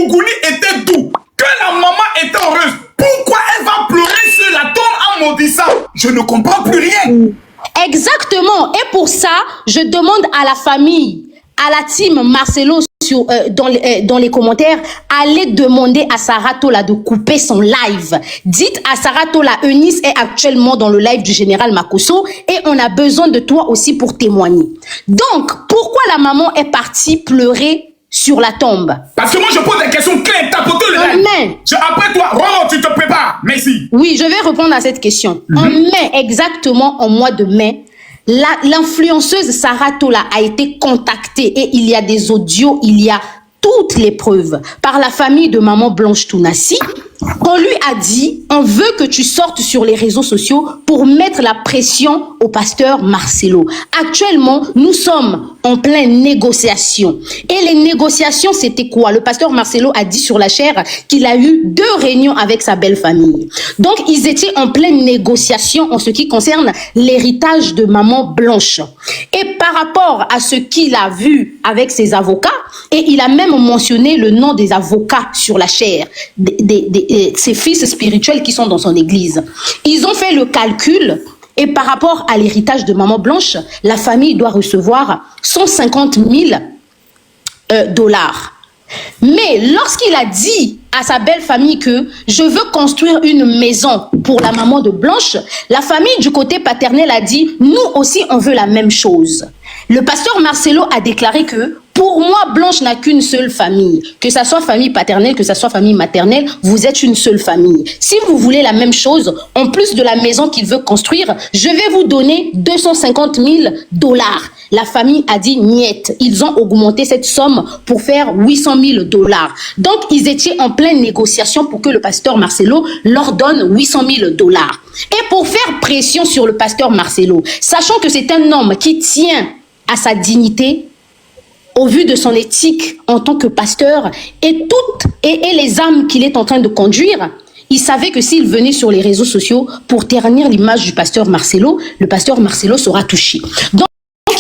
Mougouni était doux, que la maman était heureuse, pourquoi elle va pleurer sur la tombe en maudissant? Je ne comprends plus rien. Exactement. Et pour ça, je demande à la famille, à la team Marcelo dans les commentaires, allez demander à Sarah Tola de couper son live. Dites à Sarah Tola, Eunice est actuellement dans le live du général Makosso et on a besoin de toi aussi pour témoigner. Donc, pourquoi la maman est partie pleurer sur la tombe? Parce que moi je pose des questions claires, tapoter le live. Après toi, Roro, tu te prépares. Merci. Oui, je vais répondre à cette question. En mai, exactement en mois de mai, l'influenceuse Sarah Tola a été contactée et il y a des audios, il y a toutes les preuves par la famille de maman Blanche Tounassi. On lui a dit, on veut que tu sortes sur les réseaux sociaux pour mettre la pression au pasteur Marcelo. Actuellement, nous sommes en pleine négociation. Et les négociations, c'était quoi? Le pasteur Marcelo a dit sur la chaire qu'il a eu 2 réunions avec sa belle famille. Donc, ils étaient en pleine négociation en ce qui concerne l'héritage de maman Blanche. Et par rapport à ce qu'il a vu avec ses avocats, et il a même mentionné le nom des avocats sur la chaire, ses fils spirituels qui sont dans son église. Ils ont fait le calcul et par rapport à l'héritage de maman Blanche, la famille doit recevoir 150 000 dollars. Mais lorsqu'il a dit à sa belle famille que je veux construire une maison pour la maman de Blanche, la famille du côté paternel a dit nous aussi on veut la même chose. Le pasteur Marcelo a déclaré que pour moi, Blanche n'a qu'une seule famille. Que ça soit famille paternelle, que ça soit famille maternelle, vous êtes une seule famille. Si vous voulez la même chose, en plus de la maison qu'il veut construire, je vais vous donner 250 000 dollars. La famille a dit niet. Ils ont augmenté cette somme pour faire 800 000 dollars. Donc, ils étaient en pleine négociation pour que le pasteur Marcelo leur donne 800 000 dollars. Et pour faire pression sur le pasteur Marcelo, sachant que c'est un homme qui tient à sa dignité, au vu de son éthique en tant que pasteur et les âmes qu'il est en train de conduire, il savait que s'il venait sur les réseaux sociaux pour ternir l'image du pasteur Marcelo, le pasteur Marcelo sera touché. Donc,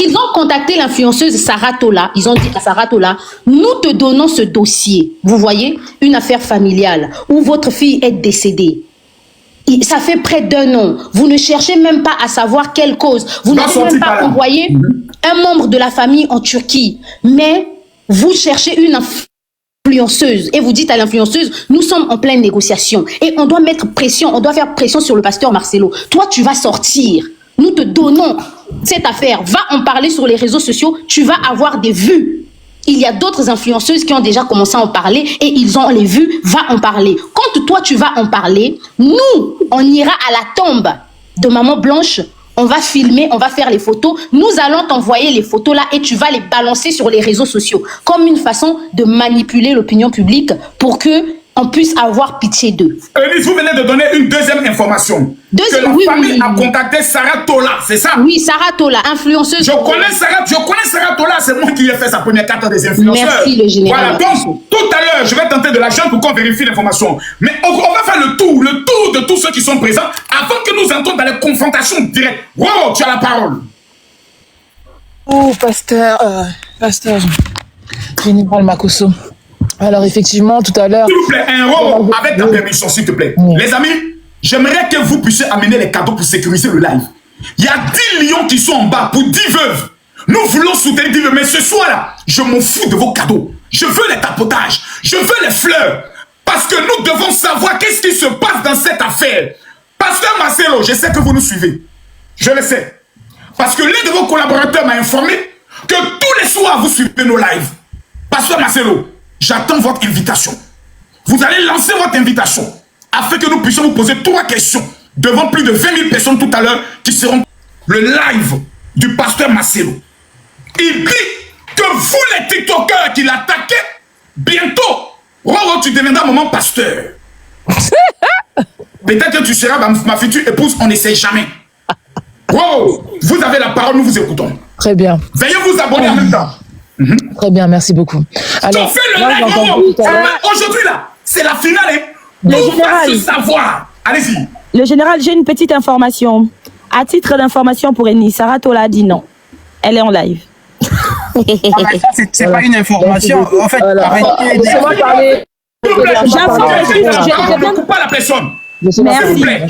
ils ont contacté l'influenceuse Sarah Tola. Ils ont dit à Sarah Tola, nous te donnons ce dossier. Vous voyez, une affaire familiale où votre fille est décédée. Ça fait près d'1 an. Vous ne cherchez même pas à savoir quelle cause. Vous n'avez même pas envoyé un membre de la famille en Turquie. Mais vous cherchez une influenceuse. Et vous dites à l'influenceuse, nous sommes en pleine négociation. Et on doit mettre pression, on doit faire pression sur le pasteur Marcelo. Toi, tu vas sortir. Nous te donnons cette affaire. Va en parler sur les réseaux sociaux. Tu vas avoir des vues. Il y a d'autres influenceuses qui ont déjà commencé à en parler et ils ont les vues, va en parler. Quand toi tu vas en parler, nous, on ira à la tombe de maman Blanche, on va filmer, on va faire les photos, nous allons t'envoyer les photos là et tu vas les balancer sur les réseaux sociaux comme une façon de manipuler l'opinion publique pour que on puisse avoir pitié d'eux. Eunice, vous venez de donner une deuxième information. Que la famille a contacté Sarah Tola, c'est ça? Oui, Sarah Tola, influenceuse. Je connais Sarah Tola, c'est moi qui ai fait sa première carte des influenceurs. Merci le général. Voilà, donc tout à l'heure, je vais tenter de la joindre pour qu'on vérifie l'information. Mais on va faire le tour de tous ceux qui sont présents avant que nous entrons dans les confrontations directes. Wow, tu as la parole. Oh, pasteur général Makosso. Alors effectivement, tout à l'heure... S'il vous plaît, un rôle avec ta permission, s'il te plaît. Oui. Les amis, j'aimerais que vous puissiez amener les cadeaux pour sécuriser le live. Il y a 10 lions qui sont en bas pour 10 veuves. Nous voulons soutenir 10 veuves, mais ce soir-là, je m'en fous de vos cadeaux. Je veux les tapotages, je veux les fleurs. Parce que nous devons savoir qu'est-ce qui se passe dans cette affaire. Pasteur Marcelo, je sais que vous nous suivez. Je le sais. Parce que l'un de vos collaborateurs m'a informé que tous les soirs, vous suivez nos lives. Pasteur Marcelo, j'attends votre invitation. Vous allez lancer votre invitation afin que nous puissions vous poser 3 questions devant plus de 20 000 personnes tout à l'heure qui seront le live du pasteur Marcelo. Il dit que vous les TikTokers qui l'attaquez, bientôt, Roro, tu deviendras maman pasteur. Peut-être que tu seras ma future épouse, on ne sait jamais. Roro, vous avez la parole, nous vous écoutons. Très bien. Veuillez vous abonner en même temps. Très bien, merci beaucoup. Alors, on fait le live aujourd'hui là, c'est la finale. Le général, savoir. Allez-y. Le général, j'ai une petite information. À titre d'information pour Eunice, Sarah Tola dit non. Elle est en live. C'est pas une information. En fait, laissez-moi parler. S'il vous plaît, J'informe, ne coupe pas la personne. S'il vous merci. plaît.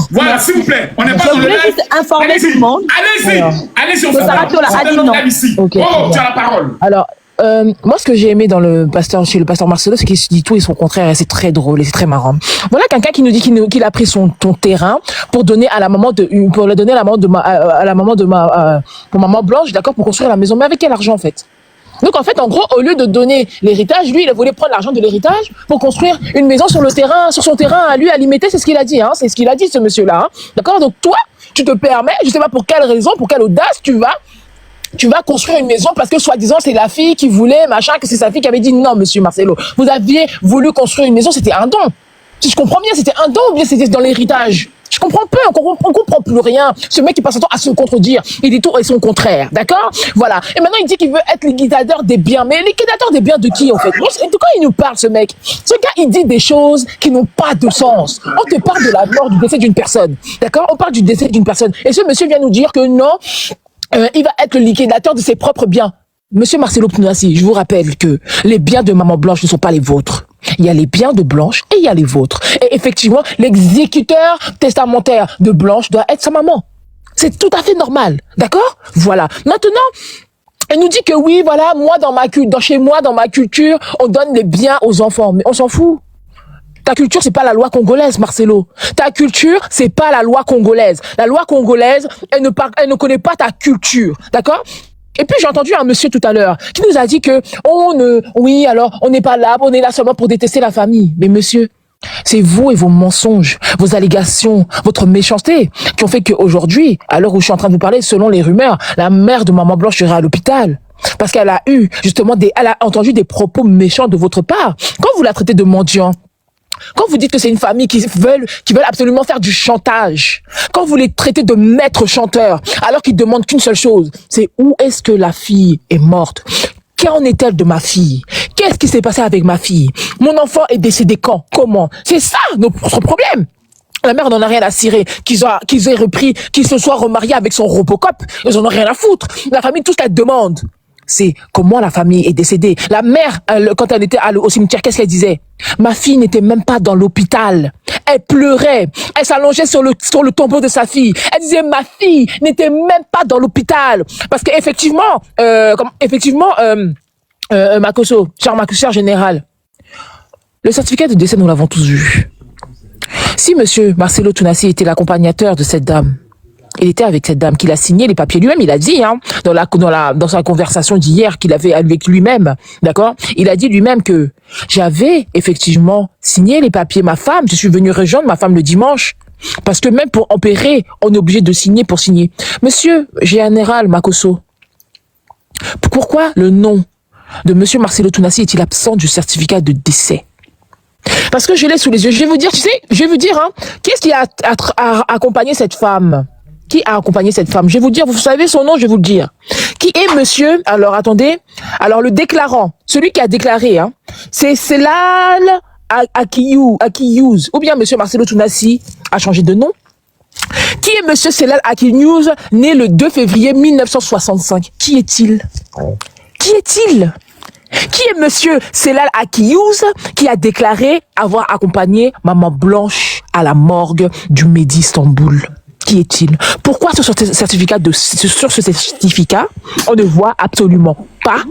Voilà, s'il vous plaît. On n'est pas Je dans le voulais live. juste informer tout le monde. Allez-y, on Que Sarah Tola a dit non. ici. Ok, Oh, tu as la parole. Alors, moi, ce que j'ai aimé chez le pasteur Marcelo, c'est qu'il se dit tout et son contraire, et c'est très drôle et c'est très marrant. Voilà quelqu'un qui nous dit qu'il a pris ton terrain pour donner à la maman pour le donner à la maman pour maman Blanche, d'accord, pour construire la maison. Mais avec quel argent, en fait? Donc, en fait, en gros, au lieu de donner l'héritage, lui, il voulait prendre l'argent de l'héritage pour construire une maison sur son terrain à lui, à limiter. C'est ce qu'il a dit, hein. C'est ce qu'il a dit, ce monsieur-là, hein. D'accord? Donc, toi, tu te permets, je sais pas pour quelle raison, pour quelle audace, tu vas construire une maison parce que soi-disant c'est la fille qui voulait, machin, que c'est sa fille qui avait dit non, monsieur Marcelo. Vous aviez voulu construire une maison, c'était un don. Si je comprends bien, c'était un don ou bien c'était dans l'héritage? Je comprends peu, on comprend plus rien. Ce mec qui passe son temps à se contredire. Il dit tout et son contraire, d'accord? Voilà. Et maintenant il dit qu'il veut être liquidateur des biens. Mais liquidateur des biens de qui en fait? De quoi il nous parle ce mec? Ce gars il dit des choses qui n'ont pas de sens. On te parle de la mort, du décès d'une personne, d'accord? On parle du décès d'une personne. Et ce monsieur vient nous dire que non, il va être le liquidateur de ses propres biens. Monsieur Marcelo Tunassi, je vous rappelle que les biens de Maman Blanche ne sont pas les vôtres. Il y a les biens de Blanche et il y a les vôtres. Et effectivement, l'exécuteur testamentaire de Blanche doit être sa maman. C'est tout à fait normal. D'accord? Voilà. Maintenant, elle nous dit que oui, voilà, chez moi, dans ma culture, on donne les biens aux enfants. Mais on s'en fout. Ta culture, c'est pas la loi congolaise, Marcelo. Ta culture, c'est pas la loi congolaise. La loi congolaise, elle ne connaît pas ta culture. D'accord? Et puis, j'ai entendu un monsieur tout à l'heure qui nous a dit que on n'est pas là, on est là seulement pour détester la famille. Mais monsieur, c'est vous et vos mensonges, vos allégations, votre méchanceté qui ont fait qu'aujourd'hui, à l'heure où je suis en train de vous parler, selon les rumeurs, la mère de Maman Blanche serait à l'hôpital. Parce qu'elle a eu, justement, elle a entendu des propos méchants de votre part. Quand vous la traitez de mendiant, quand vous dites que c'est une famille qui veulent absolument faire du chantage, quand vous les traitez de maîtres chanteurs, alors qu'ils demandent qu'une seule chose, c'est où est-ce que la fille est morte? Qu'en est-elle de ma fille? Qu'est-ce qui s'est passé avec ma fille? Mon enfant est décédé quand? Comment? C'est ça notre problème. La mère n'en a rien à cirer, qu'ils aient repris, qu'ils se soient remariés avec son Robocop, ils en ont rien à foutre. La famille, tout ce qu'elle demande, c'est comment la famille est décédée. La mère, quand elle était au cimetière, qu'est-ce qu'elle disait? Ma fille n'était même pas dans l'hôpital. Elle pleurait. Elle s'allongeait sur le tombeau de sa fille. Elle disait, ma fille n'était même pas dans l'hôpital. Parce que effectivement, Makoso, cher général, le certificat de décès, nous l'avons tous vu. Si monsieur Marcelo Tunassi était l'accompagnateur de cette dame, il était avec cette dame qu'il a signé les papiers lui-même. Il a dit, hein, dans sa conversation d'hier qu'il avait avec lui-même, d'accord. Il a dit lui-même que j'avais effectivement signé les papiers. Ma femme, je suis venu rejoindre ma femme le dimanche parce que même pour opérer, on est obligé de signer pour signer. Monsieur général Makoso, pourquoi le nom de monsieur Marcelo Tunassi est-il absent du certificat de décès? Parce que je l'ai sous les yeux. Je vais vous dire, hein, qu'est-ce qui a accompagné cette femme? Qui a accompagné cette femme? Je vais vous dire, vous savez son nom, je vais vous le dire. Qui est monsieur? Alors, attendez. Alors, le déclarant, celui qui a déclaré, hein, c'est Selal Akiyuz, ou bien monsieur Marcelo Tunassi a changé de nom. Qui est monsieur Selal Akiyuz, né le 2 février 1965? Qui est-il? Qui est-il? Qui est monsieur Selal Akiyuz qui a déclaré avoir accompagné Maman Blanche à la morgue du Medi Istanbul? Qui est-il? Pourquoi sur ce certificat, on ne voit absolument pas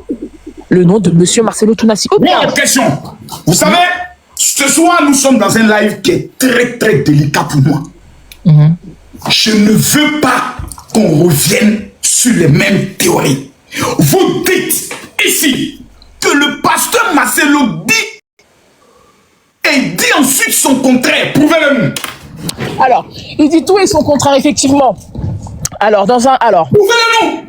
le nom de monsieur Marcelo Tunassi? Autre question. Vous savez, ce soir, nous sommes dans un live qui est très, très délicat pour moi. Je ne veux pas qu'on revienne sur les mêmes théories. Vous dites ici que le pasteur Marcelo dit et dit ensuite son contraire. Prouvez-le-nous. Alors, il dit tout et son contraire, effectivement. Alors, Prouvez-le-nous.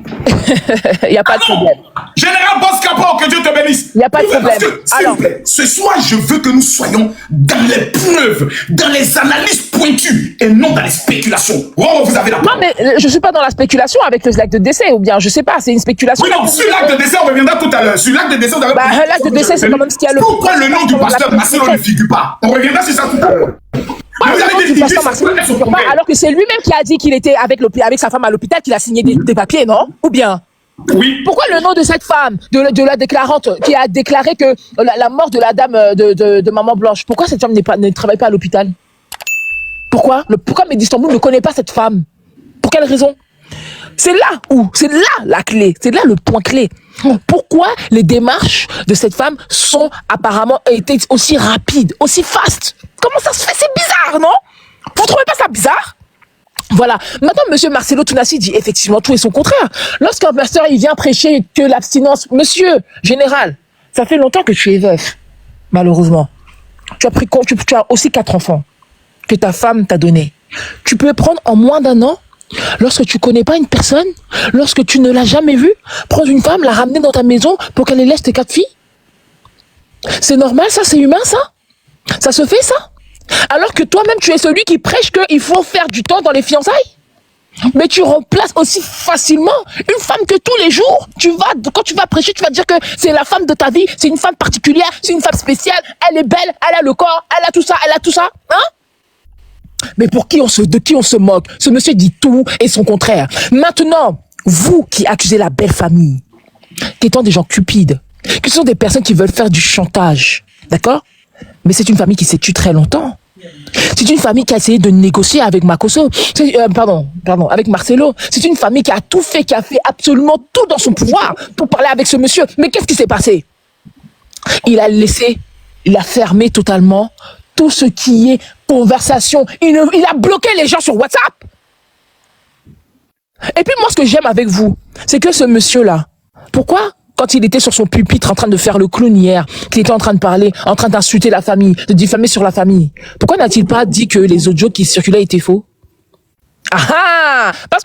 Il n'y a pas de problème. Général Boscapo, que Dieu te bénisse. Il n'y a pas de problème. S'il vous plaît, ce soir, je veux que nous soyons dans les preuves, dans les analyses pointues et non dans les spéculations. Oh, vous avez la parole. Non, mais je ne suis pas dans la spéculation avec l'acte de décès, ou bien, je ne sais pas, c'est une spéculation. Oui, non, sur l'acte de décès, on reviendra tout à l'heure. Sur l'acte de décès, on va... l'acte de décès, c'est quand même ce qu'il y a le... Pourquoi le nom du pasteur Marcelo ne figure pas? On reviendra sur ça tout à l'heure. Alors que c'est lui-même qui a dit qu'il était avec sa femme à l'hôpital, qu'il a signé des papiers, non? Ou bien? Oui. Pourquoi le nom de cette femme, de la déclarante, qui a déclaré que la mort de la dame de Maman Blanche, pourquoi cette femme ne travaille pas à l'hôpital? Pourquoi Mehdi Istanbul ne connaît pas cette femme? Pour quelle raison? C'est là la clé, c'est là le point clé. Pourquoi les démarches de cette femme sont apparemment été aussi rapides, aussi fast? Comment ça se fait? C'est bizarre, non? Vous trouvez pas ça bizarre? Voilà. Maintenant, monsieur Marcelo Tounassi dit effectivement tout et son contraire. Lorsqu'un pasteur, il vient prêcher que l'abstinence, monsieur général, ça fait longtemps que tu es veuf, malheureusement. Tu as aussi 4 enfants que ta femme t'a donné. Tu peux prendre en moins d'1 an, lorsque tu connais pas une personne, lorsque tu ne l'as jamais vue, prendre une femme, la ramener dans ta maison pour qu'elle laisse tes 4 filles. C'est normal, ça? C'est humain, ça? Ça se fait, ça? Alors que toi-même, tu es celui qui prêche qu'il faut faire du temps dans les fiançailles. Mais tu remplaces aussi facilement une femme que tous les jours, quand tu vas prêcher, tu vas dire que c'est la femme de ta vie, c'est une femme particulière, c'est une femme spéciale, elle est belle, elle a le corps, elle a tout ça, hein? Mais de qui on se moque? Ce monsieur dit tout et son contraire. Maintenant, vous qui accusez la belle famille, qui étant des gens cupides, qui sont des personnes qui veulent faire du chantage, d'accord? Mais c'est une famille qui s'est tue très longtemps. C'est une famille qui a essayé de négocier avec Makoso. Avec Marcelo. C'est une famille qui a tout fait, qui a fait absolument tout dans son pouvoir pour parler avec ce monsieur. Mais qu'est-ce qui s'est passé? Il a fermé totalement tout ce qui est conversation. Il a bloqué les gens sur WhatsApp. Et puis moi, ce que j'aime avec vous, c'est que ce monsieur-là, pourquoi, quand il était sur son pupitre en train de faire le clown hier, qu'il était en train de parler, en train d'insulter la famille, de diffamer sur la famille, pourquoi n'a-t-il pas dit que les audios qui circulaient étaient faux? Parce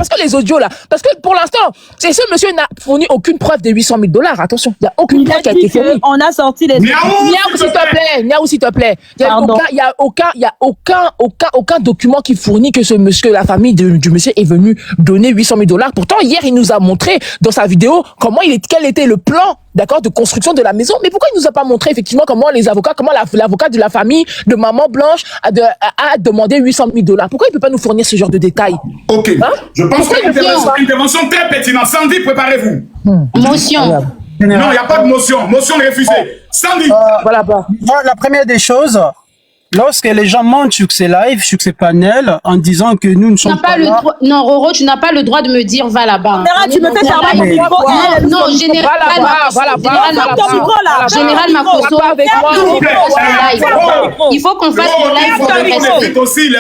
que les audios là, parce que pour l'instant, ce monsieur n'a fourni aucune preuve des 800 000 $. Attention, il n'y a aucune preuve qui a été fournie. On a sorti les. Niaou, s'il te plaît. Il n'y a aucun document qui fournit que la famille du monsieur est venue donner 800 000 $. Pourtant, hier, il nous a montré dans sa vidéo quel était le plan, d'accord, de construction de la maison. Mais pourquoi il nous a pas montré effectivement comment l'avocat de la famille de Maman Blanche a demandé 800 000 $? Pourquoi il peut pas nous fournir ce genre de détails? Ok. Je pense que l'intervention très pertinente. Sandy, préparez-vous. Motion. Non, il n'y a pas de motion. Motion refusée. Sandy. Voilà. Moi, la première des choses, lorsque les gens montent sur ces lives, sur ces panels, en disant que nous ne sommes pas là... Non, Roro, tu n'as pas le droit de me dire va là-bas. Tu me fais fermer mon micro. Non, Général Makoso, il faut qu'on fasse le live pour le respect. Aussi les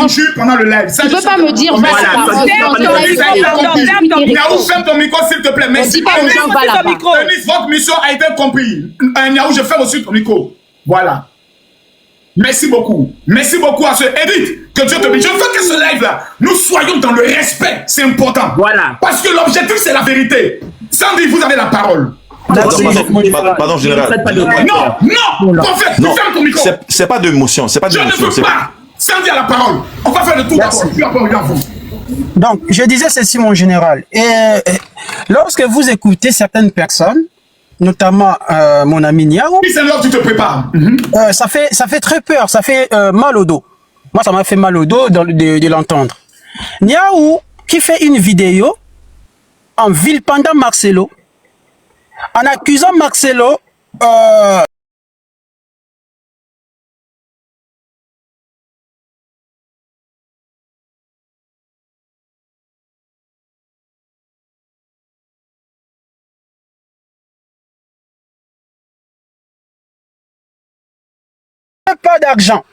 injures pendant le live. Tu ne peux pas me dire va là-bas. Niaou, ferme ton micro s'il te plaît. Merci. Votre mission a été comprise. Niaou, je ferme aussi ton micro. Voilà. Merci beaucoup. Merci beaucoup à ce Edith. Que Dieu te bénisse. Je veux que ce live-là, nous soyons dans le respect. C'est important. Voilà. Parce que l'objectif, c'est la vérité. Sandy, vous avez la parole. Pardon, général. Non. Prophète, tu fermes ton micro. C'est pas de motion. C'est pas de motion. Je ne veux pas. Sandy a la parole. On va faire le tour d'abord. Puis après, on vient à vous. Donc, je disais ceci, mon général. Et lorsque vous écoutez certaines personnes, notamment mon ami Niaou. Oui, c'est l'heure tu te prépares. Ça fait très peur, ça fait mal au dos. Moi, ça m'a fait mal au dos de l'entendre. Niaou qui fait une vidéo en vilipendant Marcelo, en accusant Marcelo pas d'argent.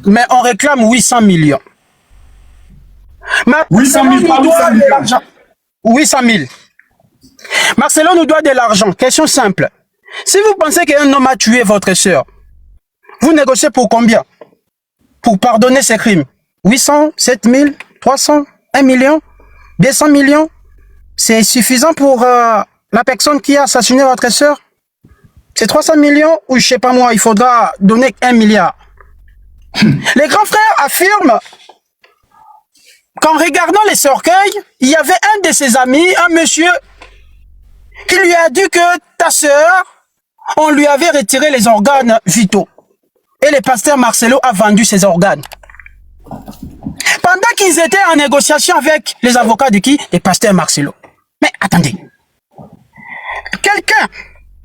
Mais on réclame 800 millions. 800 000 nous doit de l'argent. 800 000. Marcelo nous doit de l'argent. Question simple. Si vous pensez qu'un homme a tué votre soeur, vous négociez pour combien? Pour pardonner ses crimes? 800, 7 000, 300, 1 million, 200 millions? C'est suffisant pour la personne qui a assassiné votre soeur? C'est 300 millions ou je sais pas moi, il faudra donner 1 milliard. Les grands frères affirment qu'en regardant les cercueils, il y avait un de ses amis, un monsieur, qui lui a dit que ta sœur, on lui avait retiré les organes vitaux. Et le pasteur Marcelo a vendu ses organes. Pendant qu'ils étaient en négociation avec les avocats de qui? Les pasteurs Marcelo. Mais attendez. Quelqu'un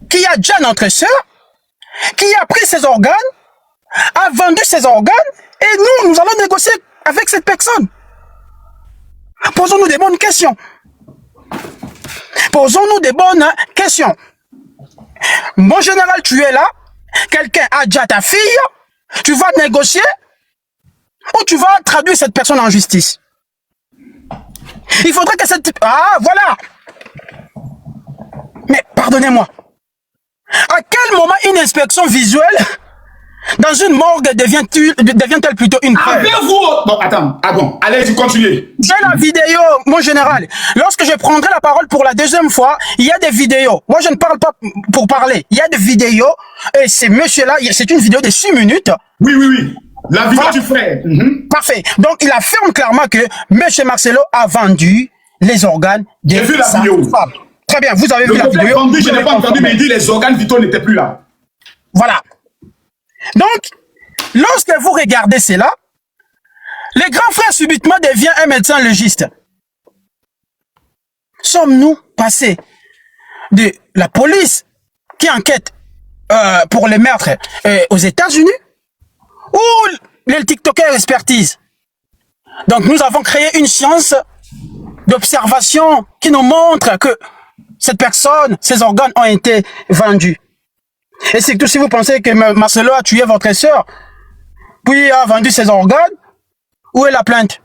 qui a déjà notre sœur, qui a pris ses organes, a vendu ses organes, et nous allons négocier avec cette personne. Posons-nous des bonnes questions. Posons-nous des bonnes questions. Mon général, tu es là, quelqu'un a déjà ta fille, tu vas négocier, ou tu vas traduire cette personne en justice. Il faudrait que cette... Ah, voilà. Mais pardonnez-moi. À quel moment une inspection visuelle dans une morgue devient-elle plutôt une preuve? Avec vous... Bon, attends. Ah bon, allez-y, continuez. J'ai la vidéo, mon général. Lorsque je prendrai la parole pour la deuxième fois, il y a des vidéos. Moi, je ne parle pas pour parler. Il y a des vidéos. Et ces messieurs-là, c'est une vidéo de 6 minutes. Oui, oui, oui. La vidéo du frère. Parfait. Donc, il affirme clairement que M. Marcelo a vendu les organes de J'ai vu la sa vidéo. femme. Très bien, vous avez vu la vidéo. Vendu, je n'ai pas entendu, mais il dit que les organes vitaux n'étaient plus là. Voilà. Donc, lorsque vous regardez cela, le grand frère subitement devient un médecin légiste. Sommes-nous passés de la police qui enquête pour les meurtres aux États-Unis ou les TikTokers expertise? Donc, nous avons créé une science d'observation qui nous montre que cette personne, ses organes ont été vendus. Et surtout si vous pensez que Marcelo a tué votre sœur, puis a vendu ses organes, où est la plainte?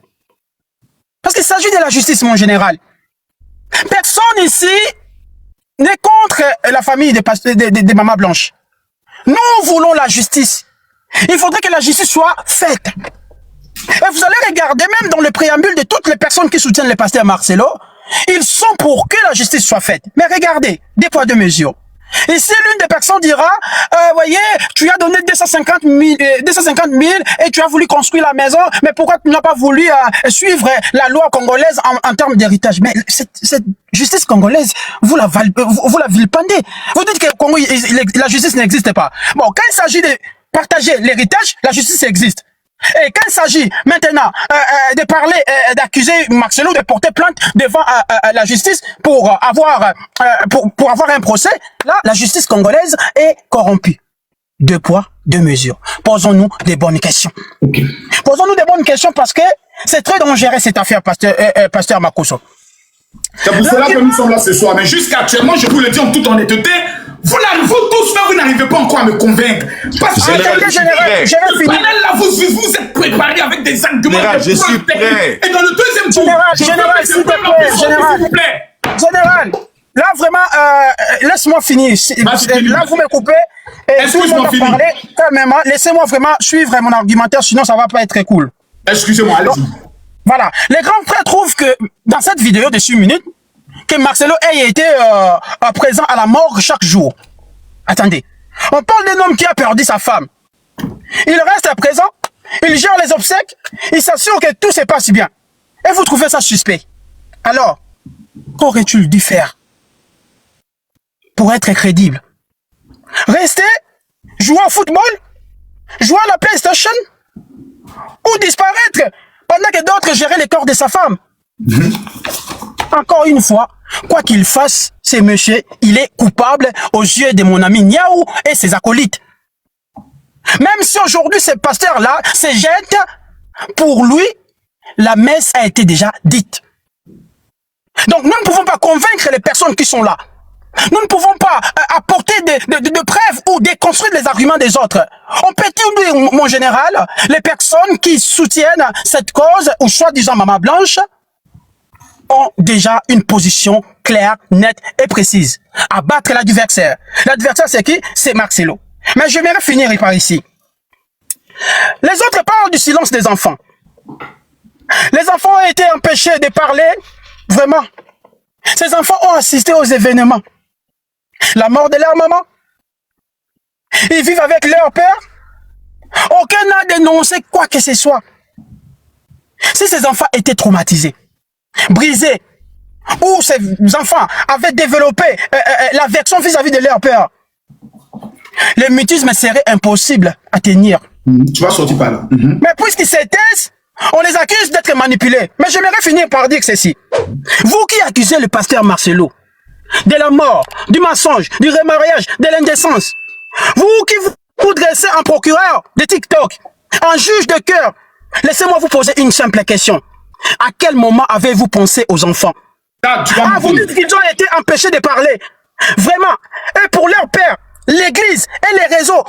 Parce qu'il s'agit de la justice, mon général. Personne ici n'est contre la famille des mamans blanches. Nous voulons la justice. Il faudrait que la justice soit faite. Et vous allez regarder même dans le préambule de toutes les personnes qui soutiennent le pasteur Marcelo, ils sont pour que la justice soit faite. Mais regardez, des poids, deux mesures. Et si l'une des personnes dira, voyez, tu as donné 250 000 et tu as voulu construire la maison, mais pourquoi tu n'as pas voulu suivre la loi congolaise en termes d'héritage? Mais cette justice congolaise, vous la vilipendez. Vous dites que au Congo, la justice n'existe pas. Bon, quand il s'agit de partager l'héritage, la justice existe. Et quand il s'agit maintenant de parler, d'accuser Marcelo de porter plainte devant la justice pour avoir un procès, là, la justice congolaise est corrompue. Deux poids, deux mesures. Posons-nous des bonnes questions. Okay. Posons-nous des bonnes questions parce que c'est très dangereux cette affaire, pasteur Makoso. C'est pour cela que nous sommes là ce soir. Mais jusqu'à actuellement, je vous le dis en toute honnêteté, vous tous, vous n'arrivez pas encore à me convaincre. Parce que là, vous êtes préparé avec des arguments. Général, je suis prêt. Et dans le deuxième tour, Général, là vraiment, laisse-moi finir. Là, vous me coupez. Excusez-moi de parler. Calmement, laissez-moi vraiment suivre mon argumentaire, sinon ça va pas être très cool. Excusez-moi, allez-y. Voilà. Les grands frères trouvent que dans cette vidéo de 6 minutes, que Marcelo ait été présent à la morgue chaque jour. Attendez. On parle d'un homme qui a perdu sa femme. Il reste présent, il gère les obsèques, il s'assure que tout se passe bien. Et vous trouvez ça suspect. Alors, qu'aurait-il dû faire pour être crédible? Rester, jouer au football, jouer à la PlayStation ou disparaître pendant que d'autres géraient les corps de sa femme? Encore une fois, quoi qu'il fasse, ce monsieur, il est coupable aux yeux de mon ami Niaou et ses acolytes. Même si aujourd'hui, ce pasteur-là se jette, pour lui, la messe a été déjà dite. Donc, nous ne pouvons pas convaincre les personnes qui sont là. Nous ne pouvons pas apporter de preuves ou déconstruire les arguments des autres. On peut dire, mon général, les personnes qui soutiennent cette cause, ou soi-disant Maman Blanche, ont déjà une position claire, nette et précise. Abattre l'adversaire. L'adversaire, c'est qui? C'est Marcelo. Mais je vais finir par ici. Les autres parlent du silence des enfants. Les enfants ont été empêchés de parler, vraiment. Ces enfants ont assisté aux événements. La mort de leur maman. Ils vivent avec leur père. Aucun n'a dénoncé quoi que ce soit. Si ces enfants étaient traumatisés, brisés, ou ces enfants avaient développé l'aversion vis-à-vis de leur père, le mutisme serait impossible à tenir. Tu vas sortir par là. Mais puisqu'ils se taisent, On les accuse d'être manipulés. Mais j'aimerais finir par dire ceci. Vous qui accusez le pasteur Marcelo de la mort, du mensonge, du remariage, de l'indécence, vous qui vous dressez en procureur de TikTok, en juge de cœur, laissez-moi vous poser une simple question. À quel moment avez-vous pensé aux enfants? Vous dites qu'ils ont été empêchés de parler. Vraiment. Et pour leur père, l'église et les réseaux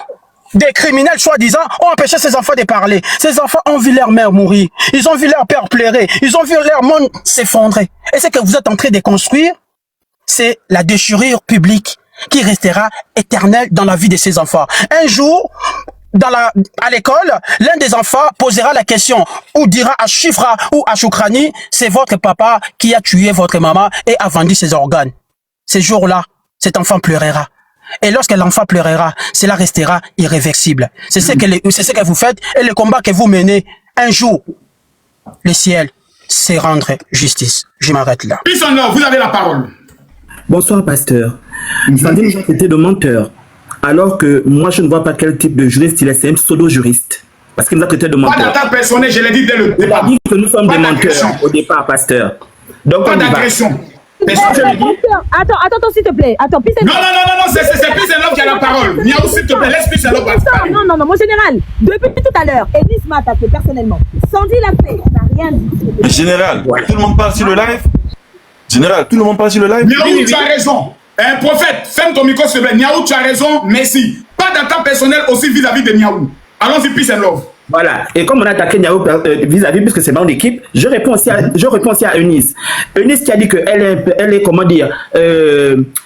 des criminels, soi-disant, ont empêché ces enfants de parler. Ces enfants ont vu leur mère mourir. Ils ont vu leur père pleurer. Ils ont vu leur monde s'effondrer. Et ce que vous êtes en train de construire, c'est la déchirure publique qui restera éternelle dans la vie de ces enfants. Un jour, à l'école, l'un des enfants posera la question ou dira à Chifra ou à Choukrani, c'est votre papa qui a tué votre maman et a vendu ses organes. Ce jour-là, cet enfant pleurera. Et lorsque l'enfant pleurera, cela restera irréversible. C'est ce que vous faites et le combat que vous menez. Un jour, le ciel, c'est rendre justice. Je m'arrête là. Vous avez la parole. Bonsoir, pasteur. Sandy nous a traité de menteur. Alors que moi, je ne vois pas quel type de juriste il est. C'est un pseudo-juriste. Parce qu'il nous a traité de menteur. Pas d'attaque personnelle, je l'ai dit dès le départ. Il a dit que nous sommes des menteurs au départ, pasteur. Donc, pas d'agression. Attends, s'il te plaît. Attends, non, c'est Pisenov qui a la parole. Niaou, s'il te plaît, laisse Pisenov parler. Non, mon général, depuis tout à l'heure, Elise m'a attaqué personnellement. Sandy l'a fait, on n'a rien dit. Général, tout le monde parle sur le live. Général, tout le monde parle sur le live. Niaou, tu as raison. Un prophète, ferme ton micro, s'il te plaît. Niaou, tu as raison, merci. Pas d'attaque personnelle aussi vis-à-vis de Niaou. Allons-y, peace and love. Voilà. Et comme on a attaqué Niaou vis-à-vis, puisque c'est mon équipe, je réponds aussi à Eunice. Eunice qui a dit qu'elle est, comment dire,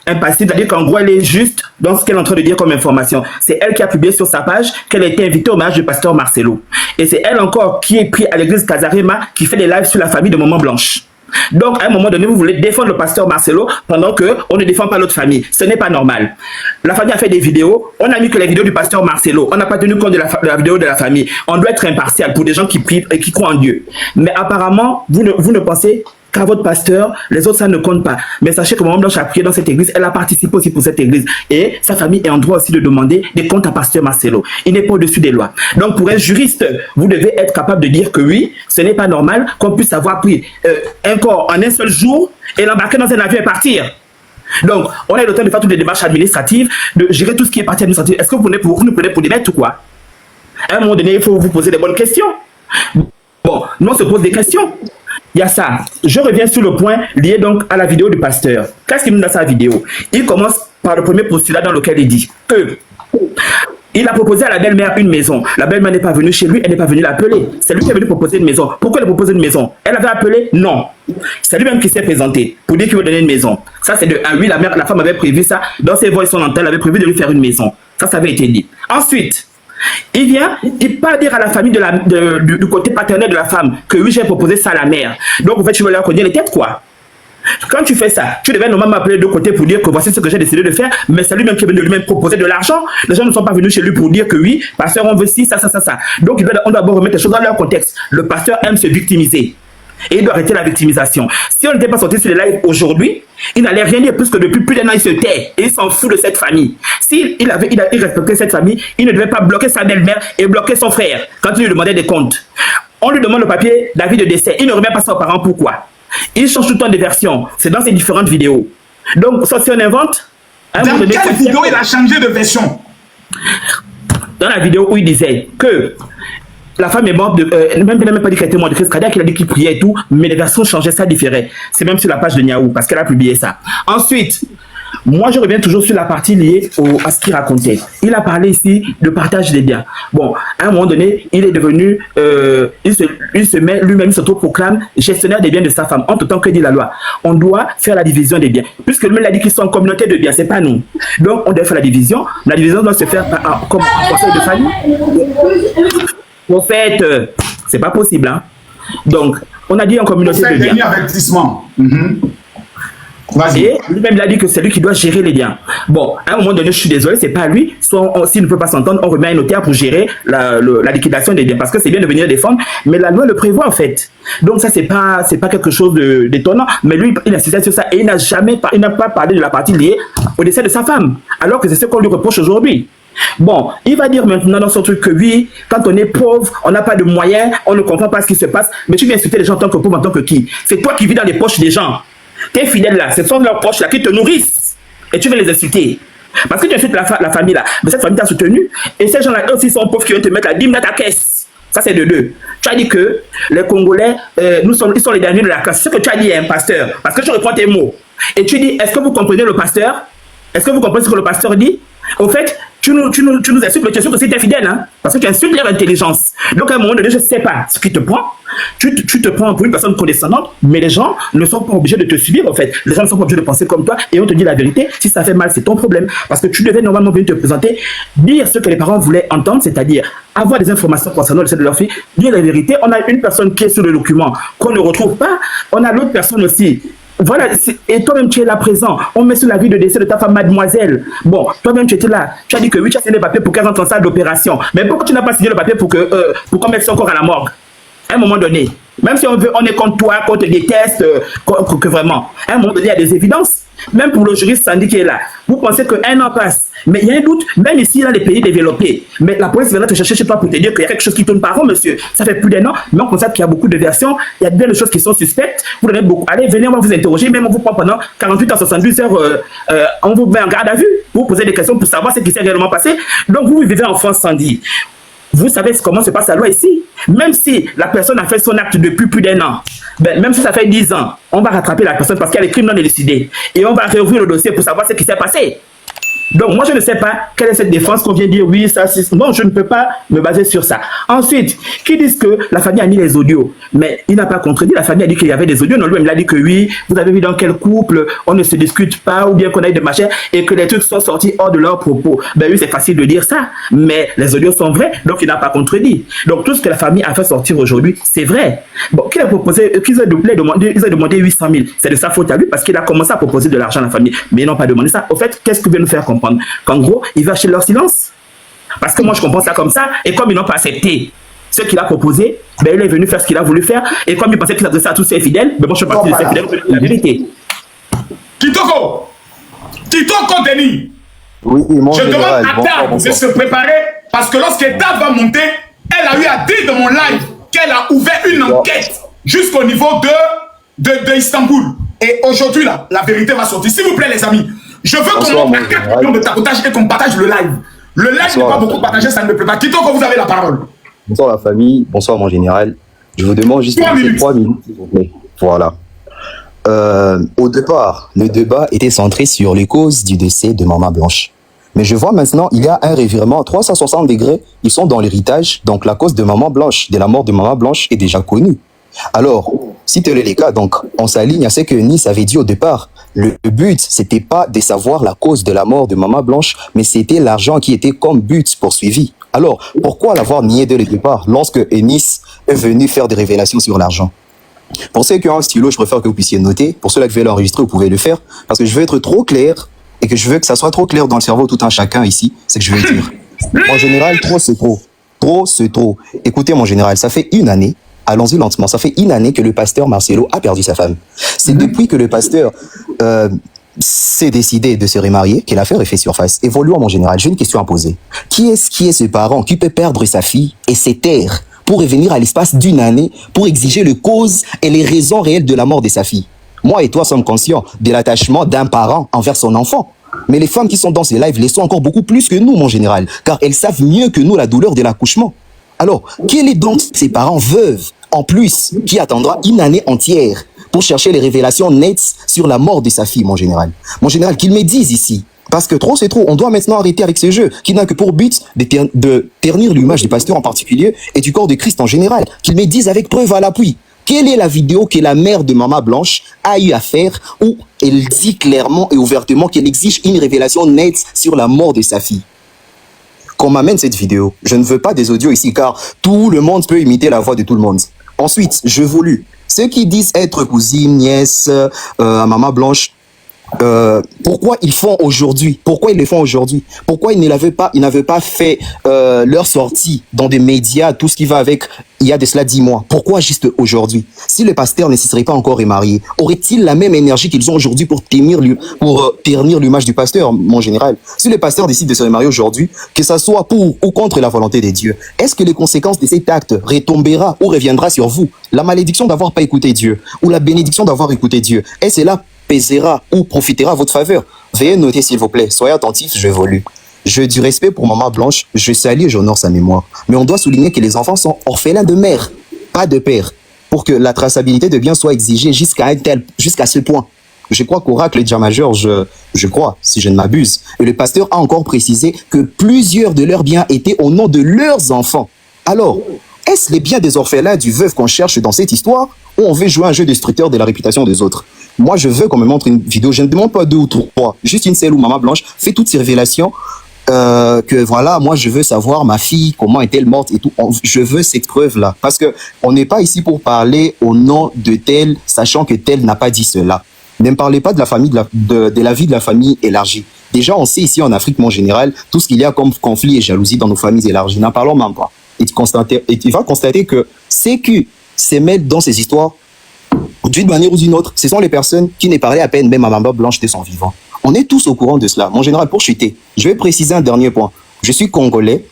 impassible, c'est-à-dire qu'en gros, elle est juste dans ce qu'elle est en train de dire comme information. C'est elle qui a publié sur sa page qu'elle a été invitée au mariage du pasteur Marcelo. Et c'est elle encore qui est prise à l'église Casarema qui fait des lives sur la famille de Maman Blanche. Donc, à un moment donné, vous voulez défendre le pasteur Marcelo pendant qu'on ne défend pas l'autre famille. Ce n'est pas normal. La famille a fait des vidéos. On a mis que les vidéos du pasteur Marcelo. On n'a pas tenu compte de la vidéo de la famille. On doit être impartial pour des gens qui prient et qui croient en Dieu. Mais apparemment, vous ne pensez qu'à votre pasteur, les autres, ça ne compte pas. Mais sachez que Maman Blanche a prié dans cette église, elle a participé aussi pour cette église. Et sa famille est en droit aussi de demander des comptes à pasteur Marcelo. Il n'est pas au-dessus des lois. Donc, pour un juriste, vous devez être capable de dire que oui, ce n'est pas normal qu'on puisse avoir pris un corps en un seul jour et l'embarquer dans un avion et partir. Donc, on a le temps de faire toutes les démarches administratives, de gérer tout ce qui est partie administrative. Est-ce que vous nous prenez pour des bêtes ou quoi? À un moment donné, il faut vous poser des bonnes questions. Bon, nous on se pose des questions. Il y a ça. Je reviens sur le point lié donc à la vidéo du pasteur. Qu'est-ce qu'il nous dit dans sa vidéo? Il commence par le premier postulat dans lequel il dit que il a proposé à la belle-mère une maison. La belle-mère n'est pas venue chez lui, elle n'est pas venue l'appeler. C'est lui qui est venu proposer une maison. Pourquoi il a proposé une maison? Elle avait appelé? Non. C'est lui-même qui s'est présenté pour dire qu'il veut donner une maison. Ça, c'est de 1. Oui, la femme avait prévu ça. Dans ses voix et son entente, elle avait prévu de lui faire une maison. Ça avait été dit. Ensuite, il vient, il part dire à la famille du côté paternel de la femme que oui, j'ai proposé ça à la mère. Donc, en fait, tu veux leur connaître les têtes, quoi. Quand tu fais ça, tu devais normalement m'appeler de côté pour dire que voici ce que j'ai décidé de faire, mais c'est lui-même qui est venu lui-même proposer de l'argent. Les gens ne sont pas venus chez lui pour dire que oui, pasteur, on veut ci, ça. Donc, on doit d'abord remettre les choses dans leur contexte. Le pasteur aime se victimiser. Et il doit arrêter la victimisation. Si on n'était pas sorti sur les lives aujourd'hui, il n'allait rien dire puisque depuis plus d'un an, il se tait. Et il s'en fout de cette famille. S'il respectait cette famille, il ne devait pas bloquer sa belle-mère et bloquer son frère quand il lui demandait des comptes. On lui demande le papier d'avis de décès. Il ne remet pas ça aux parents. Pourquoi? Il change tout le temps de version. C'est dans ses différentes vidéos. Donc, ça, si on invente... Dans quelle vidéo il a changé de version? Dans la vidéo où il disait que la femme est morte, il n'a même pas dit qu'elle était morte de crise cardiaque, il a dit qu'il priait et tout, mais les versions changeaient, ça différait. C'est même sur la page de Niaou, parce qu'elle a publié ça. Ensuite, moi je reviens toujours sur la partie liée à ce qu'il racontait. Il a parlé ici de partage des biens. Bon, à un moment donné, il est devenu, il se met lui-même, s'auto-proclame gestionnaire des biens de sa femme. En tout temps que dit la loi, on doit faire la division des biens. Puisque lui-même a dit qu'ils sont en communauté de biens, c'est pas nous. Donc on doit faire la division. La division doit se faire comme un conseil de famille. En fait, c'est pas possible, hein. Donc, on a dit en communauté de biens. Avertissement. Et lui-même il a dit que c'est lui qui doit gérer les biens. Bon, à un moment donné, je suis désolé, c'est pas lui. Soit s'il ne peut pas s'entendre, on remet un notaire pour gérer la liquidation des biens. Parce que c'est bien de venir défendre, mais la loi le prévoit en fait. Donc ça, c'est pas quelque chose d'étonnant. Mais lui, il insistait sur ça et il n'a pas parlé de la partie liée au décès de sa femme. Alors que c'est ce qu'on lui reproche aujourd'hui. Bon, il va dire maintenant dans son truc que oui, quand on est pauvre, on n'a pas de moyens, on ne comprend pas ce qui se passe. Mais tu viens insulter les gens en tant que pauvre, en tant que qui? C'est toi qui vis dans les poches des gens. Tes fidèles là, ce sont leurs poches là qui te nourrissent. Et tu veux les insulter. Parce que tu insultes la famille là. Mais cette famille t'a soutenu. Et ces gens là, eux aussi sont pauvres qui vont te mettre la dîme dans ta caisse. Ça, c'est de deux. Tu as dit que les Congolais, ils sont les derniers de la classe. Ce que tu as dit est un pasteur. Parce que je reprends tes mots. Et tu dis, est-ce que vous comprenez le pasteur? Est-ce que vous comprenez ce que le pasteur dit? Au fait, tu nous insultes, mais tu insultes aussi tes fidèles, hein? Parce que tu insultes leur intelligence. Donc à un moment donné, je ne sais pas ce qui te prend. Tu te prends pour une personne condescendante, mais les gens ne sont pas obligés de te subir, en fait. Les gens ne sont pas obligés de penser comme toi, et on te dit la vérité. Si ça fait mal, c'est ton problème. Parce que tu devais normalement venir te présenter, dire ce que les parents voulaient entendre, c'est-à-dire avoir des informations concernant le décès de leur fille, dire la vérité. On a une personne qui est sur le document qu'on ne retrouve pas. On a l'autre personne aussi. Voilà, et toi-même tu es là présent. On met sur la vie de décès de ta femme, mademoiselle. Bon, toi-même tu étais là. Tu as dit que oui, tu as signé le papier pour qu'elle rentre en salle d'opération. Mais pourquoi tu n'as pas signé le papier pour qu'on mette son corps à la morgue? À un moment donné, même si on est contre toi, qu'on te déteste, que vraiment, à un moment donné, il y a des évidences. Même pour le juriste Sandy qui est là, vous pensez qu'un an passe, mais il y a un doute, même ici, dans les pays développés, mais la police viendra te chercher chez toi pour te dire qu'il y a quelque chose qui tourne pas rond, monsieur. Ça fait plus d'un an, mais on constate qu'il y a beaucoup de versions, il y a bien de choses qui sont suspectes. Vous donnez beaucoup. Allez, venez, on va vous interroger, même on vous prend pendant 48 à 72 heures, on vous met en garde à vue, vous posez des questions pour savoir ce qui s'est réellement passé. Donc vous vivez en France, Sandy. Vous savez comment se passe la loi ici. Même si la personne a fait son acte depuis plus d'un an, ben, même si ça fait 10 ans, on va rattraper la personne parce qu'elle est crime non élucidé. Et on va réouvrir le dossier pour savoir ce qui s'est passé. Donc moi je ne sais pas quelle est cette défense qu'on vient dire oui, ça, c'est... Non, je ne peux pas me baser sur ça. Ensuite, qui disent que la famille a mis les audios, mais il n'a pas contredit, la famille a dit qu'il y avait des audios, non, lui-même il a dit que oui, vous avez vu dans quel couple on ne se discute pas, ou bien qu'on a eu des machins, et que les trucs sont sortis hors de leurs propos. Ben oui, c'est facile de dire ça, mais les audios sont vrais, donc il n'a pas contredit. Donc tout ce que la famille a fait sortir aujourd'hui, c'est vrai. Bon, qu'il a proposé, qu'ils ont demandé 800 000, c'est de sa faute à lui, parce qu'il a commencé à proposer de l'argent à la famille, mais ils n'ont pas demandé ça. Au fait, qu'est-ce que veut nous faire comprendre? Qu'en gros, il va acheter leur silence. Parce que moi, je comprends ça comme ça. Et comme ils n'ont pas accepté ce qu'il a proposé, ben, il est venu faire ce qu'il a voulu faire. Et comme il pensait qu'il s'adressait à tous ses fidèles, ben, moi, je suis parti de ses fidèles, je dis la vérité. Kitoko, Denis. Oui, mon je général, demande à Tab de se préparer parce que lorsque Tab va monter, elle a eu à dire dans mon live qu'elle a ouvert une enquête jusqu'au niveau de Istanbul. Et aujourd'hui, là, la vérité va sortir. S'il vous plaît, les amis. Je veux qu'on monte à 4 millions de tapotage et qu'on partage le live. Le live n'est pas beaucoup partagé, ça ne me plaît pas. Kitoko, vous avez la parole. Bonsoir la famille, bonsoir mon général. Je vous demande juste 3 minutes, s'il vous plaît. Voilà. Au départ, le débat était centré sur les causes du décès de Maman Blanche. Mais je vois maintenant, il y a un revirement à 360 degrés. Ils sont dans l'héritage, donc la cause de Maman Blanche, de la mort de Maman Blanche est déjà connue. Alors, si tel est le cas, donc on s'aligne à ce que Nice avait dit au départ. Le but, c'était pas de savoir la cause de la mort de Maman Blanche, mais c'était l'argent qui était comme but poursuivi. Alors, pourquoi l'avoir nié dès le départ lorsque Nice est venu faire des révélations sur l'argent? Pour ceux qui ont un stylo, je préfère que vous puissiez noter. Pour ceux-là qui veulent l'enregistrer, vous pouvez le faire. Parce que je veux être trop clair et que je veux que ça soit trop clair dans le cerveau tout un chacun ici. C'est ce que je veux dire. En général, trop c'est trop. Trop c'est trop. Écoutez mon général, ça fait une année. Allons-y lentement. Ça fait une année que le pasteur Marcelo a perdu sa femme. C'est depuis que le pasteur s'est décidé de se remarier que l'affaire est fait surface. Évoluons, mon général. J'ai une question à poser. Qui est ce parent qui peut perdre sa fille et se taire pour revenir à l'espace d'une année pour exiger les causes et les raisons réelles de la mort de sa fille? Moi et toi sommes conscients de l'attachement d'un parent envers son enfant. Mais les femmes qui sont dans ces lives les sont encore beaucoup plus que nous, mon général, car elles savent mieux que nous la douleur de l'accouchement. Alors, quel est donc ces parents veuves en plus, qui attendra une année entière pour chercher les révélations nettes sur la mort de sa fille, mon général? Mon général, qu'ils me disent ici. Parce que trop, c'est trop. On doit maintenant arrêter avec ce jeu qui n'a que pour but de ternir l'image du pasteur en particulier et du corps de Christ en général. Qu'ils me disent avec preuve à l'appui. Quelle est la vidéo que la mère de Maman Blanche a eu à faire où elle dit clairement et ouvertement qu'elle exige une révélation nette sur la mort de sa fille? Qu'on m'amène cette vidéo. Je ne veux pas des audios ici car tout le monde peut imiter la voix de tout le monde. Ensuite, je voulus. Ceux qui disent être cousine, nièce à Maman Blanche, pourquoi ils font aujourd'hui? Pourquoi ils le font aujourd'hui? Pourquoi ils n'avaient pas fait leur sortie dans des médias, tout ce qui va avec, il y a de cela 10 mois? Pourquoi juste aujourd'hui? Si le pasteur ne se serait pas encore remarié, aurait-il la même énergie qu'ils ont aujourd'hui pour ternir l'image du pasteur, mon général? Si le pasteur décide de se remarier aujourd'hui, que ça soit pour ou contre la volonté de Dieu, est-ce que les conséquences de cet acte retombera ou reviendra sur vous? La malédiction d'avoir pas écouté Dieu ou la bénédiction d'avoir écouté Dieu, est-ce là pèsera ou profitera à votre faveur? Veuillez noter s'il vous plaît, soyez attentifs, je évolue. J'ai du respect pour Maman Blanche, je salue et j'honore sa mémoire. Mais on doit souligner que les enfants sont orphelins de mère, pas de père, pour que la traçabilité de biens soit exigée jusqu'à ce point. Je crois qu'Oracle est déjà majeur, je crois, si je ne m'abuse. Et le pasteur a encore précisé que plusieurs de leurs biens étaient au nom de leurs enfants. Alors, est-ce les biens des orphelins du veuve qu'on cherche dans cette histoire ou on veut jouer un jeu destructeur de la réputation des autres? Moi, je veux qu'on me montre une vidéo, je ne demande pas 2 ou 3, juste une seule où Maman Blanche fait toutes ces révélations, que voilà, moi je veux savoir ma fille, comment est-elle morte et tout. Je veux cette preuve-là, parce que on n'est pas ici pour parler au nom de tel, sachant que tel n'a pas dit cela. Ne me parlez pas de la famille, de la vie de la famille élargie. Déjà, on sait ici en Afrique, mon général, tout ce qu'il y a comme conflit et jalousie dans nos familles élargies. N'en parlons même pas. Et tu vas constater que ceux qui se mêlent dans ces histoires, d'une manière ou d'une autre, ce sont les personnes qui ne parlaient à peine même à Maman Blanche de son vivant. On est tous au courant de cela. Mon général, pour chuter, je vais préciser un dernier point. Je suis congolais,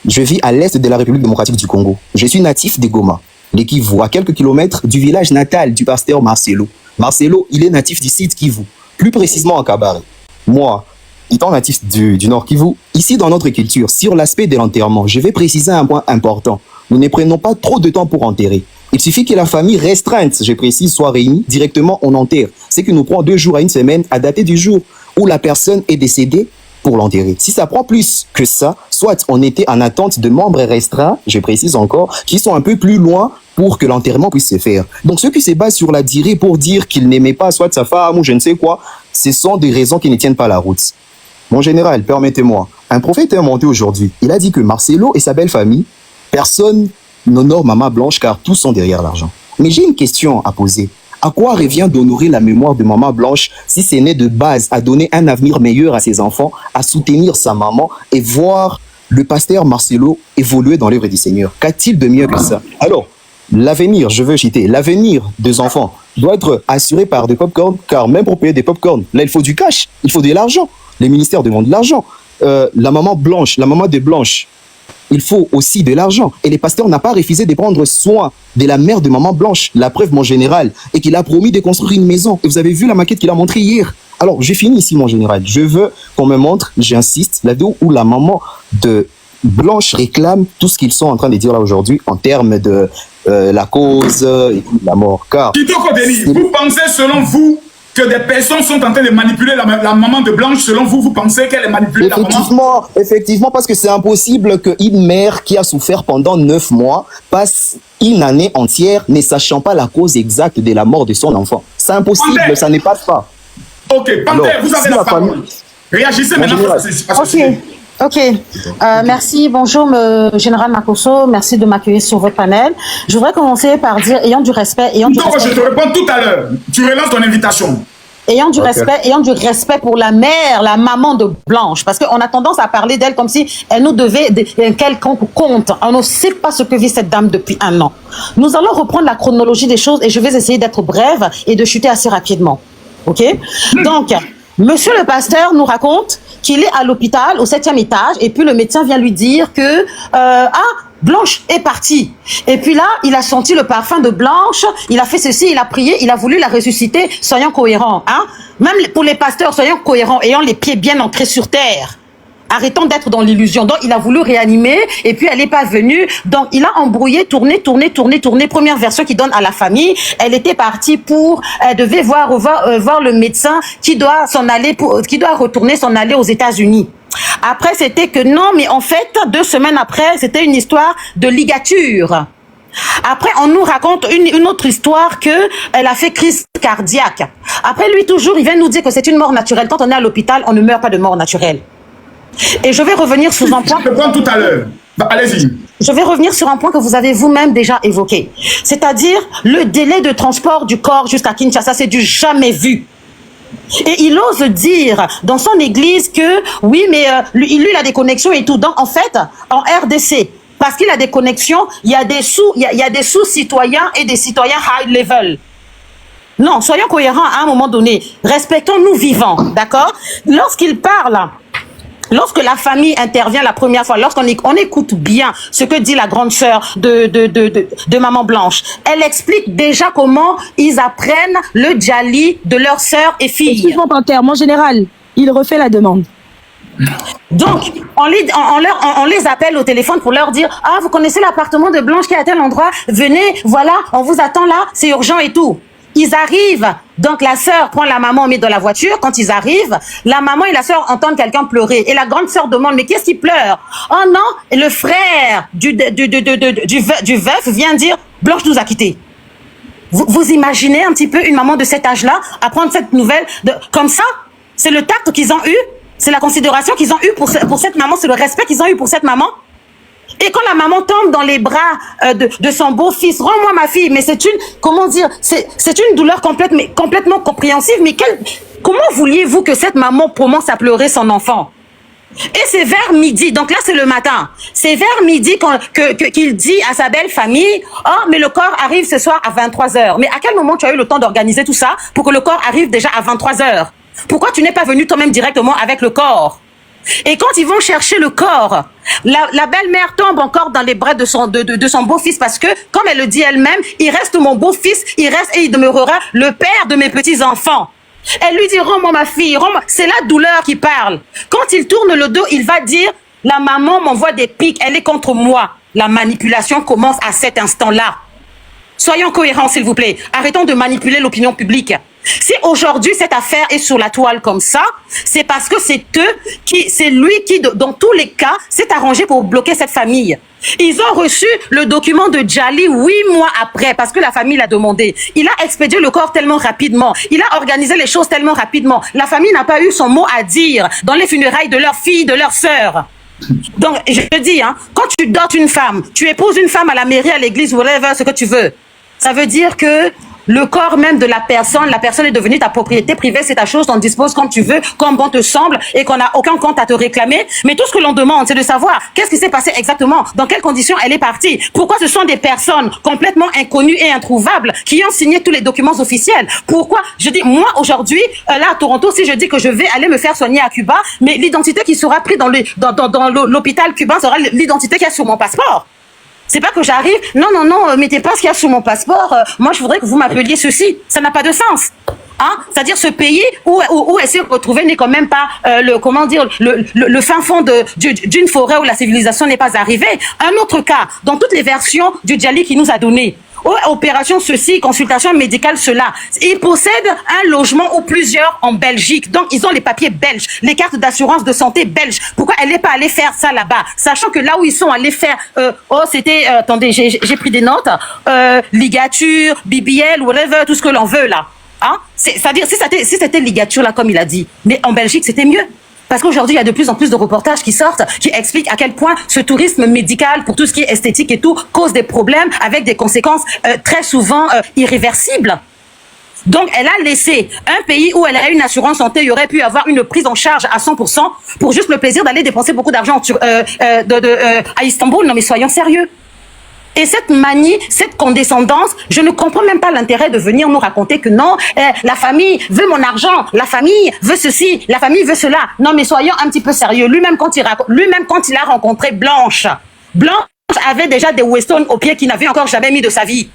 je vis à l'est de la République démocratique du Congo. Je suis natif de Goma, les Kivu, à quelques kilomètres du village natal du pasteur Marcelo. Marcelo, il est natif du site Kivu, plus précisément à Kabare. Moi, étant natif du Nord Kivu, ici dans notre culture, sur l'aspect de l'enterrement, je vais préciser un point important. Nous ne prenons pas trop de temps pour enterrer. Il suffit que la famille restreinte, je précise, soit réunie, directement on enterre. C'est que nous prend 2 jours à 1 semaine à dater du jour où la personne est décédée pour l'enterrer. Si ça prend plus que ça, soit on était en attente de membres restreints, je précise encore, qui sont un peu plus loin pour que l'enterrement puisse se faire. Donc ceux qui se basent sur la durée pour dire qu'il n'aimait pas soit sa femme ou je ne sais quoi, ce sont des raisons qui ne tiennent pas la route. Mon général, permettez-moi, un prophète est monté aujourd'hui. Il a dit que Marcelo et sa belle famille, personne n'honore Maman Blanche car tous sont derrière l'argent. Mais j'ai une question à poser. À quoi revient d'honorer la mémoire de Maman Blanche si ce n'est de base à donner un avenir meilleur à ses enfants, à soutenir sa maman et voir le pasteur Marcelo évoluer dans l'œuvre du Seigneur? Qu'a-t-il de mieux que ça? Alors, l'avenir, je veux citer, l'avenir des enfants doit être assuré par des pop-corn, car même pour payer des pop-corn, là il faut du cash, il faut de l'argent. Les ministères demandent de l'argent. La maman Blanche, la maman de Blanche, il faut aussi de l'argent. Et les pasteurs n'ont pas refusé de prendre soin de la mère de Maman Blanche, la preuve, mon général, et qu'il a promis de construire une maison. Et vous avez vu la maquette qu'il a montrée hier. Alors, j'ai fini ici, mon général. Je veux qu'on me montre, j'insiste, la vidéo où la maman de Blanche réclame tout ce qu'ils sont en train de dire là aujourd'hui en termes de la cause et la mort. Car Kitoko Denis, vous pensez selon vous que des personnes sont en train de manipuler la maman de Blanche? Selon vous, vous pensez qu'elle est manipulée la maman? Effectivement, parce que c'est impossible qu'une mère qui a souffert pendant 9 mois passe une année entière ne sachant pas la cause exacte de la mort de son enfant. C'est impossible, Panther. Ça n'est pas ça. Ok, Panther, vous avez si la parole. Réagissez maintenant. Ok, merci. Bonjour, Général Makosso. Merci de m'accueillir sur votre panel. Je voudrais commencer par dire, ayant du respect, Donc, je te réponds tout à l'heure. Tu relances ton invitation. Ayant du respect pour la mère, la maman de Blanche, parce qu'on a tendance à parler d'elle comme si elle nous devait un quelconque compte. On ne sait pas ce que vit cette dame depuis 1 an. Nous allons reprendre la chronologie des choses et je vais essayer d'être brève et de chuter assez rapidement. Ok? Donc, monsieur le pasteur nous raconte qu'il est à l'hôpital au 7e étage et puis le médecin vient lui dire que Blanche est partie. Et puis là, il a senti le parfum de Blanche, il a fait ceci, il a prié, il a voulu la ressusciter. Soyons cohérents, hein? Même pour les pasteurs, soyons cohérents, ayant les pieds bien ancrés sur terre. Arrêtons d'être dans l'illusion. Donc, il a voulu réanimer et puis elle n'est pas venue. Donc, il a embrouillé, tourné. Première version qu'il donne à la famille. Elle était partie elle devait voir le médecin qui doit retourner s'en aller aux États-Unis. Après, c'était que non, mais en fait, 2 semaines après, c'était une histoire de ligature. Après, on nous raconte une autre histoire que elle a fait crise cardiaque. Après, lui, toujours, il vient nous dire que c'est une mort naturelle. Quand on est à l'hôpital, on ne meurt pas de mort naturelle. Et je vais revenir sur un point. Je te prends tout à l'heure. Allez-y. Je vais revenir sur un point que vous avez vous-même déjà évoqué. C'est-à-dire le délai de transport du corps jusqu'à Kinshasa, c'est du jamais vu. Et il ose dire dans son église que oui, mais lui, il a des connexions et tout. Donc, en fait, en RDC, parce qu'il a des connexions, il y a des sous-citoyens et des citoyens high level. Non, soyons cohérents à un moment donné. Respectons-nous vivants, d'accord? Lorsqu'il parle, lorsque la famille intervient la première fois, lorsqu'on écoute bien ce que dit la grande sœur de Maman Blanche, elle explique déjà comment ils apprennent le djali de leurs sœurs et filles. Excuse-moi, Panthère, mon général, il refait la demande. Donc, on les appelle au téléphone pour leur dire « Ah, vous connaissez l'appartement de Blanche qui est à tel endroit? Venez, voilà, on vous attend là, c'est urgent et tout. » Ils arrivent, donc la sœur prend la maman, met dans la voiture. Quand ils arrivent, la maman et la sœur entendent quelqu'un pleurer. Et la grande sœur demande, mais qu'est-ce qui pleure? Oh non, et le frère du veuf vient dire, Blanche nous a quittés. Vous imaginez un petit peu une maman de cet âge-là apprendre cette nouvelle comme ça? C'est le tact qu'ils ont eu, c'est la considération qu'ils ont eu pour cette maman, c'est le respect qu'ils ont eu pour cette maman. Et quand la maman tombe dans les bras de son beau-fils, rends-moi ma fille, mais c'est une, comment dire, c'est une douleur complètement compréhensive, mais comment vouliez-vous que cette maman commence à pleurer son enfant? Et c'est vers midi, donc là c'est le matin, c'est vers midi qu'il dit à sa belle famille, oh mais le corps arrive ce soir à 23h. Mais à quel moment tu as eu le temps d'organiser tout ça pour que le corps arrive déjà à 23h? Pourquoi tu n'es pas venu toi-même directement avec le corps? Et quand ils vont chercher le corps, la belle-mère tombe encore dans les bras de son beau-fils parce que, comme elle le dit elle-même, il reste mon beau-fils, il reste et il demeurera le père de mes petits-enfants. Elle lui dit, rends-moi ma fille, rends-moi. C'est la douleur qui parle. Quand il tourne le dos, il va dire, la maman m'envoie des pics, elle est contre moi. La manipulation commence à cet instant-là. Soyons cohérents, s'il vous plaît. Arrêtons de manipuler l'opinion publique. Si aujourd'hui cette affaire est sur la toile comme ça, c'est parce que c'est lui qui, dans tous les cas, s'est arrangé pour bloquer cette famille. Ils ont reçu le document de Djali 8 mois après, parce que la famille l'a demandé. Il a expédié le corps tellement rapidement. Il a organisé les choses tellement rapidement. La famille n'a pas eu son mot à dire dans les funérailles de leur fille, de leur sœur. Donc, je dis, hein, quand tu dotes une femme, tu épouses une femme à la mairie, à l'église, whatever, ce que tu veux, ça veut dire que le corps même de la personne est devenue ta propriété privée, c'est ta chose, t'en disposes comme tu veux, comme bon te semble, et qu'on n'a aucun compte à te réclamer. Mais tout ce que l'on demande, c'est de savoir qu'est-ce qui s'est passé exactement, dans quelles conditions elle est partie, pourquoi ce sont des personnes complètement inconnues et introuvables qui ont signé tous les documents officiels. Pourquoi? Je dis, moi aujourd'hui, là à Toronto, si je dis que je vais aller me faire soigner à Cuba, mais l'identité qui sera prise dans l'hôpital cubain sera l'identité qui est sur mon passeport. C'est pas que j'arrive, non, mettez pas ce qu'il y a sur mon passeport, moi je voudrais que vous m'appeliez ceci. Ça n'a pas de sens. Hein? C'est-à-dire ce pays où elle s'est retrouvée n'est quand même pas le fin fond d'une forêt où la civilisation n'est pas arrivée. Un autre cas, dans toutes les versions du Djali qui nous a donné. Opération ceci, consultation médicale cela. Ils possèdent un logement ou plusieurs en Belgique. Donc, ils ont les papiers belges, les cartes d'assurance de santé belges. Pourquoi elle n'est pas allée faire ça là-bas? Sachant que là où ils sont allés faire, c'était, attendez, j'ai pris des notes, ligature, BBL, whatever, tout ce que l'on veut là. Hein? C'est-à-dire, si c'était ligature là, comme il a dit, mais en Belgique, c'était mieux. Parce qu'aujourd'hui, il y a de plus en plus de reportages qui sortent, qui expliquent à quel point ce tourisme médical, pour tout ce qui est esthétique et tout, cause des problèmes avec des conséquences très souvent irréversibles. Donc, elle a laissé un pays où elle a une assurance santé, il y aurait pu avoir une prise en charge à 100% pour juste le plaisir d'aller dépenser beaucoup d'argent à Istanbul. Non, mais soyons sérieux. Et cette manie, cette condescendance, je ne comprends même pas l'intérêt de venir nous raconter que non, la famille veut mon argent, la famille veut ceci, la famille veut cela. Non, mais soyons un petit peu sérieux. Lui-même, quand il a rencontré Blanche avait déjà des Weston aux pieds qu'il n'avait encore jamais mis de sa vie.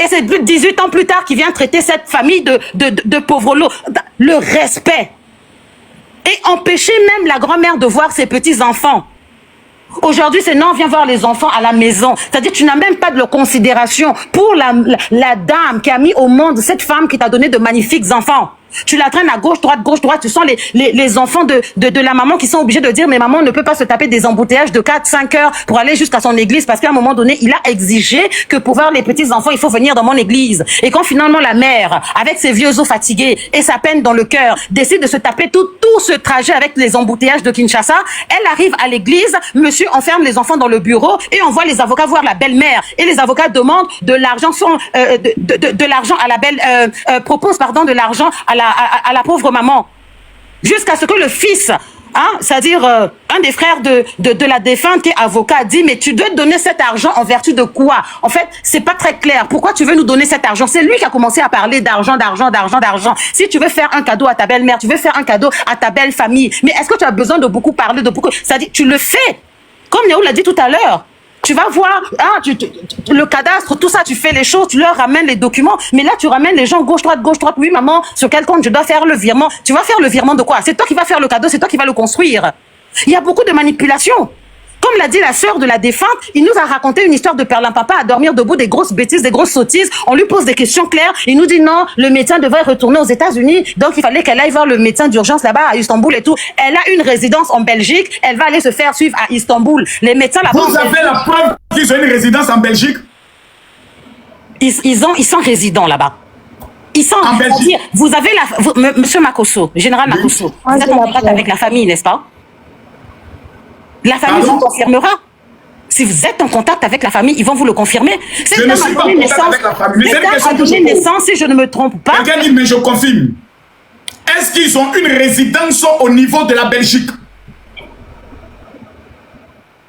Et c'est plus de 18 ans plus tard qu'il vient traiter cette famille de pauvres lots. Le respect. Et empêcher même la grand-mère de voir ses petits-enfants. Aujourd'hui, c'est non, viens voir les enfants à la maison. C'est-à-dire que tu n'as même pas de considération pour la dame qui a mis au monde cette femme qui t'a donné de magnifiques enfants. Tu la traînes à gauche, droite. Tu sens les enfants de la maman qui sont obligés de dire, mais maman ne peut pas se taper des embouteillages de 4-5 heures pour aller jusqu'à son église parce qu'à un moment donné, il a exigé que pour voir les petits enfants, il faut venir dans mon église. Et quand finalement la mère, avec ses vieux os fatigués et sa peine dans le cœur, décide de se taper tout ce trajet avec les embouteillages de Kinshasa, elle arrive à l'église, monsieur enferme les enfants dans le bureau et envoie les avocats voir la belle-mère. Et les avocats demandent de l'argent, de l'argent à la belle, proposent de l'argent à à la pauvre maman. Jusqu'à ce que le fils, hein, c'est-à-dire un des frères de la défunte qui est avocat dit, mais tu dois donner cet argent en vertu de quoi? En fait, c'est pas très clair. Pourquoi tu veux nous donner cet argent? C'est lui qui a commencé à parler d'argent. Si tu veux faire un cadeau à ta belle-mère, tu veux faire un cadeau à ta belle famille, mais est-ce que tu as besoin de beaucoup parler, c'est-à-dire, tu le fais. Comme Néo l'a dit tout à l'heure. Tu vas voir, hein, le cadastre, tout ça, tu fais les choses, tu leur ramènes les documents, mais là, tu ramènes les gens gauche, droite. Oui, maman, sur quel compte je dois faire le virement? Tu vas faire le virement de quoi? C'est toi qui vas faire le cadeau, c'est toi qui vas le construire. Il y a beaucoup de manipulations. Comme l'a dit la sœur de la défunte, il nous a raconté une histoire de perlimpinpin à dormir debout, des grosses bêtises, des grosses sottises. On lui pose des questions claires. Il nous dit non, le médecin devrait retourner aux États-Unis. Donc, il fallait qu'elle aille voir le médecin d'urgence là-bas à Istanbul et tout. Elle a une résidence en Belgique. Elle va aller se faire suivre à Istanbul. Les médecins là-bas. Vous avez la preuve qu'ils ont une résidence en Belgique? Ils sont résidents là-bas. Ils sont en Belgique. Vous avez Monsieur Makosso, général Makosso, vous êtes en contact avec la famille, n'est-ce pas? La famille vous confirmera. Si vous êtes en contact avec la famille, ils vont vous le confirmer. Je ne suis pas en contact avec la famille. C'est une question que je pose. Naissance, si je ne me trompe pas. Regarde, mais je confirme. Est-ce qu'ils ont une résidence au niveau de la Belgique?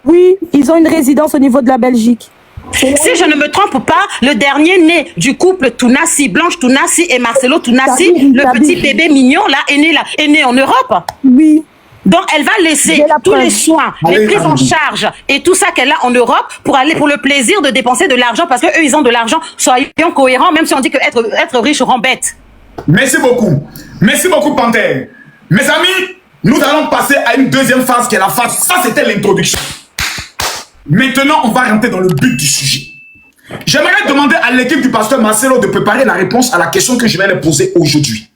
Oui, ils ont une résidence au niveau de la Belgique. Si je ne me trompe pas, le dernier né du couple Tounassi, Blanche Tounassi et Marcelo Tounassi, le petit bébé mignon là, est né en Europe. Oui. Donc, elle va laisser tous les soins, les prises en charge et tout ça qu'elle a en Europe pour aller pour le plaisir de dépenser de l'argent parce qu'eux, ils ont de l'argent. Soyons cohérents, même si on dit que être riche rend bête. Merci beaucoup. Merci beaucoup, Panthère. Mes amis, nous allons passer à une deuxième phase qui est la phase. Ça, c'était l'introduction. Maintenant, on va rentrer dans le but du sujet. J'aimerais demander à l'équipe du pasteur Marcelo de préparer la réponse à la question que je vais leur poser aujourd'hui.